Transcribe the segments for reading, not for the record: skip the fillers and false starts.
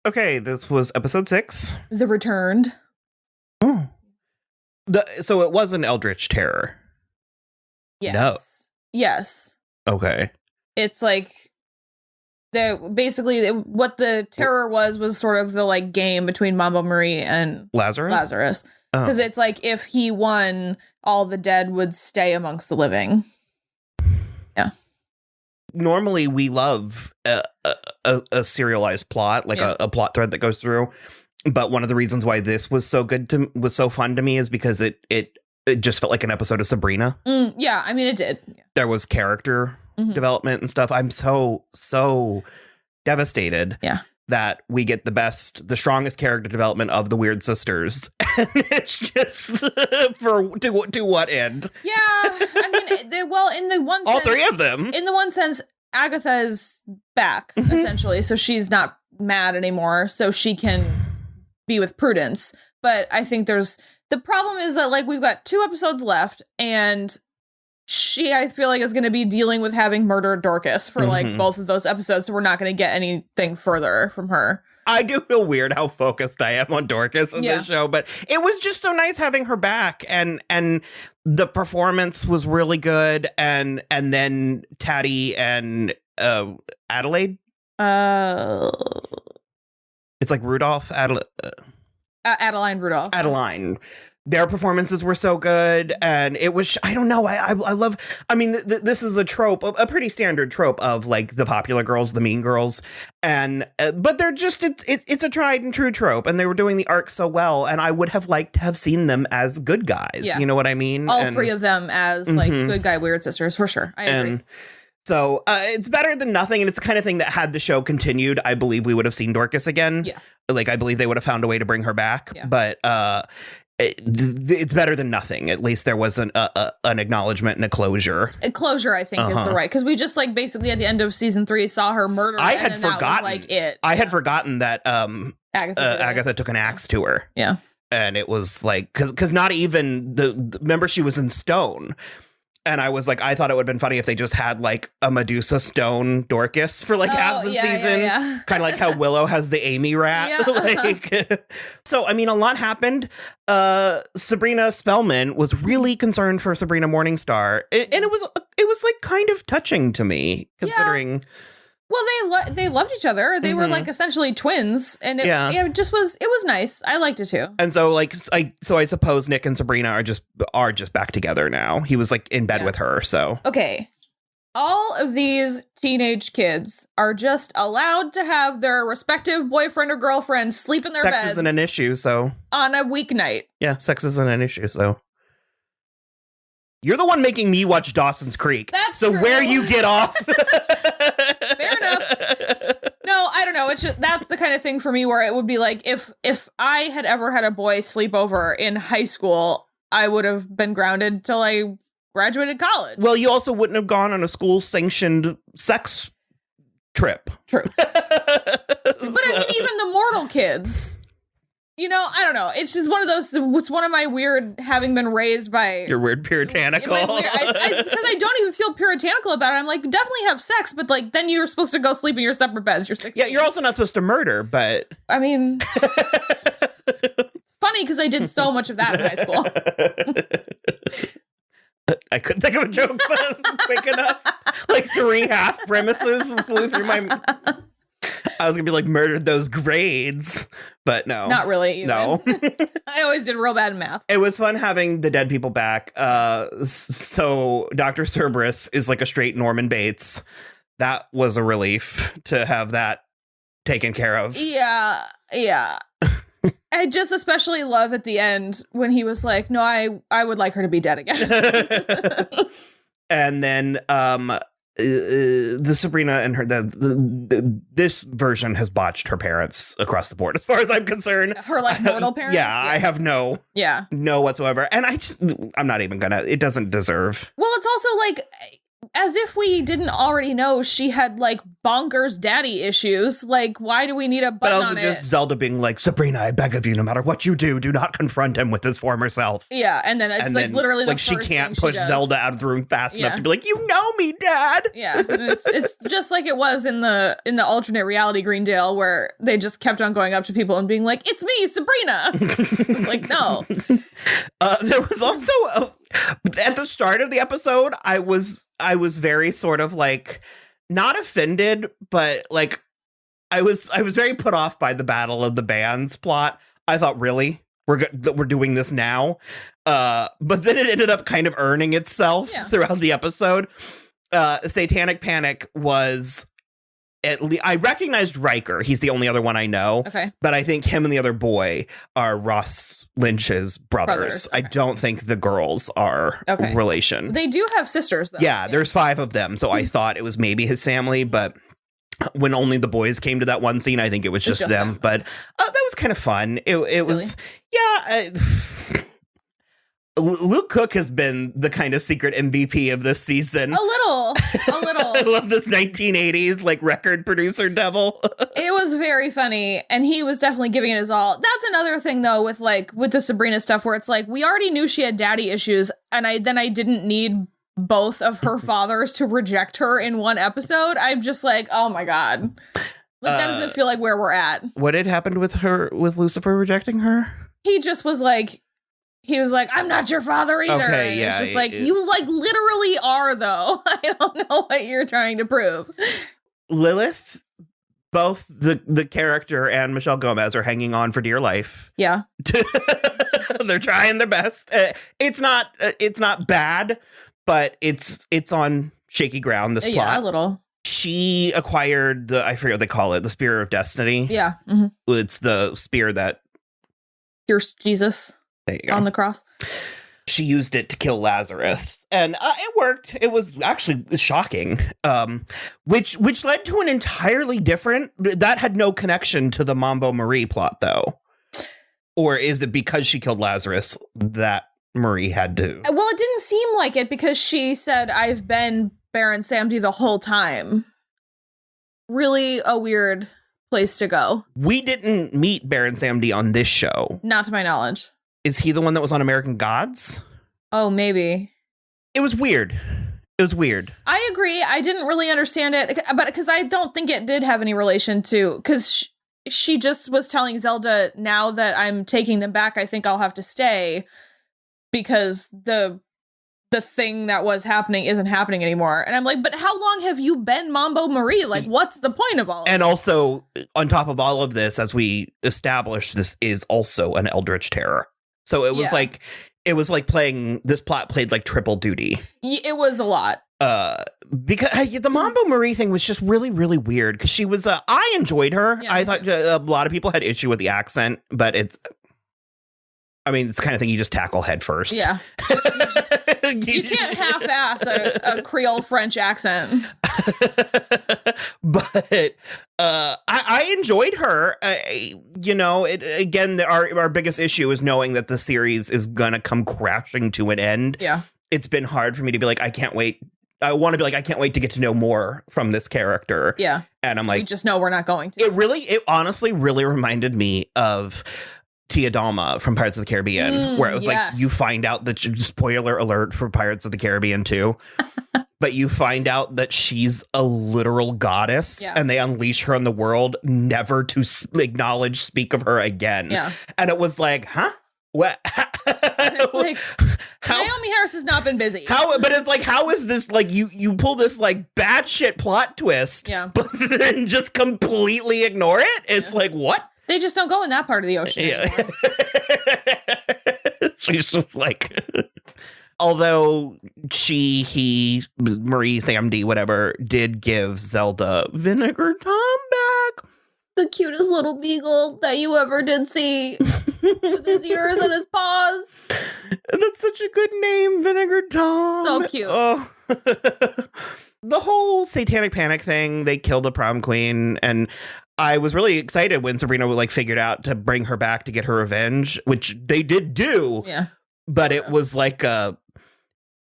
Okay, this was episode 6. The Returned. Oh. So it was an Eldritch Terror. Yes. No. Yes. Okay. It's like what the terror was sort of the like game between Mambo Marie and Lazarus. Because it's like if he won, all the dead would stay amongst the living. Yeah. Normally we love a serialized plot, like a plot thread that goes through. But one of the reasons why this was so fun to me is because it just felt like an episode of Sabrina. Yeah, I mean, it did. Yeah. There was character development and stuff. I'm so devastated that we get the strongest character development of the Weird Sisters. And it's just to what end? Yeah, I mean, in the one all sense, 3 of them. In the one sense, Agatha is back, essentially, so she's not mad anymore, so she can be with Prudence. But I think the problem is that, like, we've got 2 episodes left, and she, I feel like, is going to be dealing with having murdered Dorcas for, like, both of those episodes, so we're not going to get anything further from her. I do feel weird how focused I am on Dorcas in this show, but it was just so nice having her back, and the performance was really good, and then Taddy and Adelaide. It's like Rudolph, Adeline Rudolph. Adeline. Their performances were so good, and it was, I don't know, I love, I mean, this is a trope, a pretty standard trope of, like, the popular girls, the mean girls, and, but they're just, it's a tried and true trope, and they were doing the arc so well, and I would have liked to have seen them as good guys, you know what I mean? All 3 of them as, like, good guy Weird Sisters, for sure, I agree. So it's better than nothing, and it's the kind of thing that had the show continued, I believe we would have seen Dorcas again. Yeah. Like, I believe they would have found a way to bring her back, but, it's better than nothing. At least there was an acknowledgement and a closure. A closure, I think, is the right. Because we just, like, basically at the end of season 3 saw her murdered. I had forgotten. I had forgotten that Agatha took an axe to her. Yeah. And it was like, because not even remember, she was in stone. And I was like, I thought it would have been funny if they just had, like, a Medusa stone Dorcas for, like, half the season. Yeah. Kind of like how Willow has the Amy rat. Yeah. So, I mean, a lot happened. Sabrina Spellman was really concerned for Sabrina Morningstar. And it was like, kind of touching to me, considering... Yeah. Well, they loved each other. They were, like, essentially twins, and it was nice. I liked it too. And so, like, I suppose Nick and Sabrina are just back together now. He was, like, in bed with her. So okay, all of these teenage kids are just allowed to have their respective boyfriend or girlfriend sleep in their beds. Sex isn't an issue, so on a weeknight. Yeah, sex isn't an issue, so. You're the one making me watch Dawson's Creek. That's so true. Where you get off. Fair enough. No, I don't know. It's just, that's the kind of thing for me where it would be like, if I had ever had a boy sleep over in high school, I would have been grounded till I graduated college. Well, you also wouldn't have gone on a school-sanctioned sex trip. True. But I mean, even the mortal kids... You know, I don't know. It's just one of those. It's one of my weird, having been raised by your weird puritanical. Because I don't even feel puritanical about it. I'm like, definitely have sex, but like, then you're supposed to go sleep in your separate beds. You're 16. Yeah, you're also not supposed to murder, but I mean, funny because I did so much of that in high school. I couldn't think of a joke quick enough. Like 3 half premises flew through my. I was gonna be like, murdered those grades, but no, not really. Even. No, I always did real bad in math. It was fun having the dead people back. So Dr. Cerberus is like a straight Norman Bates. That was a relief to have that taken care of. Yeah. I just especially love at the end when he was like, "No, I would like her to be dead again." And then the Sabrina and her this version has botched her parents across the board as far as I'm concerned. Her like mortal parents. Yeah, I have no whatsoever, and I'm not even gonna. It doesn't deserve. Well, it's also like as if we didn't already know she had like bonkers daddy issues. Like, why do we need a button But also on just it? Zelda being like, Sabrina, I beg of you, no matter what you do not confront him with his former self. Yeah, and then it's like literally like the she first can't thing push she does. Zelda out of the room fast enough to be like, you know me, Dad. Yeah, and it's just like it was in the alternate reality Greendale, where they just kept on going up to people and being like, "It's me, Sabrina." It's like, no. There was also at the start of the episode, I was very sort of like not offended, but like I was very put off by the Battle of the Bands plot. I thought, really, we're doing this now, but then it ended up kind of earning itself throughout the episode. Satanic Panic was. I recognized Riker. He's the only other one I know. Okay. But I think him and the other boy are Ross Lynch's brothers. Okay. I don't think the girls are relation. They do have sisters, though. Yeah, there's 5 of them. So I thought it was maybe his family. But when only the boys came to that one scene, I think it was just them. But that was kind of fun. It was, Luke Cook has been the kind of secret MVP of this season. A little. I love this 1980s like record producer devil. It was very funny, and he was definitely giving it his all. That's another thing, though, with the Sabrina stuff, where it's like we already knew she had daddy issues, and I didn't need both of her fathers to reject her in one episode. I'm just like, oh my god, like that doesn't feel like where we're at. What had happened with Lucifer rejecting her? He just was like. He was like, I'm not your father either. Okay, yeah. It's just like, you like literally are, though. I don't know what you're trying to prove. Lilith, both the character and Michelle Gomez are hanging on for dear life. Yeah. They're trying their best. It's not bad, but it's on shaky ground, this plot. Yeah, a little. She acquired I forget what they call it, the Spear of Destiny. Yeah. Mm-hmm. It's the spear that cures Jesus. There you go. On the cross. She used it to kill Lazarus, and it worked. It was actually shocking, which led to an entirely different. That had no connection to the Mambo Marie plot, though. Or is it because she killed Lazarus that Marie had to? Well, it didn't seem like it because she said, "I've been Baron Samedi the whole time." Really a weird place to go. We didn't meet Baron Samedi on this show, not to my knowledge. Is he the one that was on American Gods? Oh, maybe. It was weird. I agree. I didn't really understand it, but because I don't think it did have any relation to, because she just was telling Zelda, now that I'm taking them back, I think I'll have to stay because the thing that was happening isn't happening anymore. And I'm like, but how long have you been Mambo Marie? Like, what's the point of all of And also, on top of all of this, as we established, this is also an Eldritch Terror. So it was like playing, this plot played like triple duty. It was a lot. Because the Mambo Marie thing was just really, really weird because she was, I enjoyed her. Yeah, I thought a lot of people had issue with the accent, but it's the kind of thing you just tackle head first. Yeah. You can't half-ass a Creole French accent. But I enjoyed her. Our biggest issue is knowing that the series is gonna come crashing to an end. Yeah, it's been hard for me to be like, I can't wait. I want to be like, I can't wait to get to know more from this character. Yeah, and I'm like, we just know we're not going to. It honestly really reminded me of Tia Dalma from Pirates of the Caribbean, where it was like, you find out that, spoiler alert for Pirates of the Caribbean 2, but you find out that she's a literal goddess and they unleash her on the world, never to acknowledge, speak of her again. Yeah. And it was like, huh? What? It's like, Naomi Harris has not been busy. But it's like, how is this, like, you pull this, like, bad shit plot twist, but then just completely ignore it? It's like, what? They just don't go in that part of the ocean anymore. She's just like, although Marie, Samdi, whatever, did give Zelda Vinegar Tom back. The cutest little beagle that you ever did see with his ears and his paws. That's such a good name, Vinegar Tom. So cute. Oh. The whole Satanic Panic thing, they killed the prom queen, and I was really excited when Sabrina figured out to bring her back to get her revenge, which they did do. Yeah. But it was like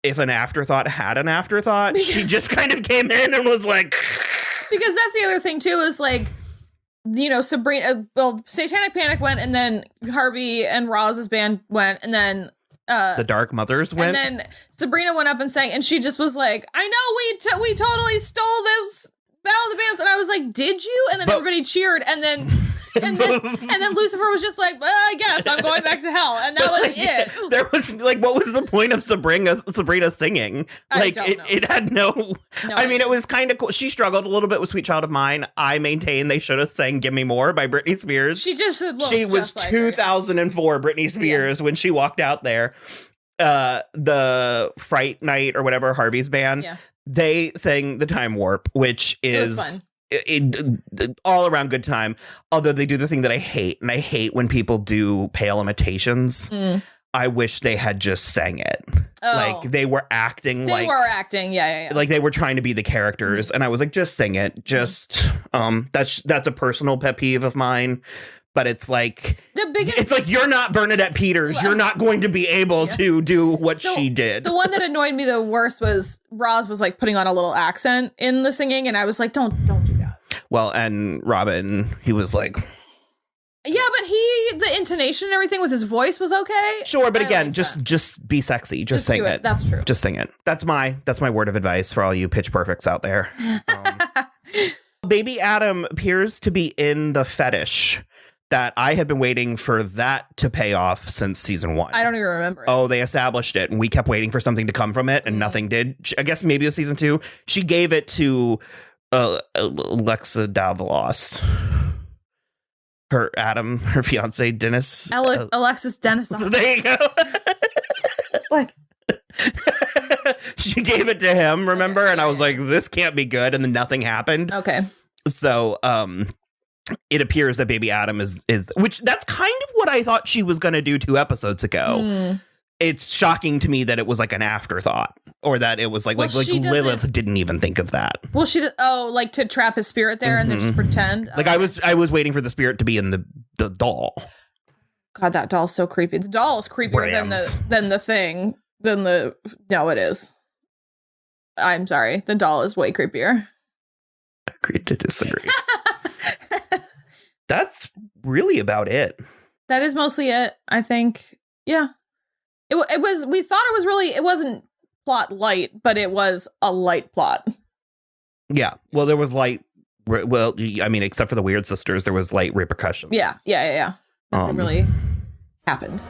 if an afterthought had an afterthought, she just kind of came in and was like... Because that's the other thing, too, is like, you know, Sabrina, Satanic Panic went, and then Harvey and Roz's band went, and then... the Dark Mothers went. And then Sabrina went up and sang, and she just was like, I know we totally stole this Battle of the Bands. And I was like, did you? And then everybody cheered, and then... And then Lucifer was just like, well, I guess I'm going back to hell. And that was it. There was like, what was the point of Sabrina singing? Like, it had no I mean, it was kind of cool. She struggled a little bit with Sweet Child of Mine. I maintain they should have sang Give Me More by Britney Spears. She was 2004 Britney Spears when she walked out there. The Fright Night or whatever, Harvey's band, they sang The Time Warp, which is... all around good time, although they do the thing that I hate, and I hate when people do pale imitations. I wish they had just sang it. Like they were acting yeah. Like they were trying to be the characters, and I was like, just sing it. Just that's a personal pet peeve of mine. But it's like it's like, you're not Bernadette Peters. You're not going to be able to do what she did. The one that annoyed me the worst was Roz was like putting on a little accent in the singing, and I was like, don't do that. Well, and Robin, he was like, yeah, but the intonation and everything with his voice was okay. Sure, but again, just be sexy. Just sing it. That's true. Just sing it. That's my word of advice for all you Pitch Perfects out there. Baby Adam appears to be in the fetish that I have been waiting for that to pay off since season 1. I don't even remember it. Oh, they established it, and we kept waiting for something to come from it, and nothing did. I guess maybe it was season 2. She gave it to Alexa Davalos. Her fiance Dennis. Alexis Dennis. So there you go. Like, she gave it to him, remember? And I was like, this can't be good. And then nothing happened. Okay. So it appears that Baby Adam is which that's kind of what I thought she was going to do 2 episodes ago. It's shocking to me that it was like an afterthought, or that it was like Lilith didn't even think of that. Well, like to trap his spirit there and then just pretend. Like I was waiting for the spirit to be in the doll. God, that doll's so creepy. The doll is creepier than the thing. No, it is. I'm sorry. The doll is way creepier. Agree to disagree. That's really about it. That is mostly it, I think. Yeah. It was, we thought it was really, it wasn't plot light, but it was a light plot. Yeah. Well, there was light. Well, I mean, except for the Weird Sisters, there was light repercussions. Yeah. Nothing really happened.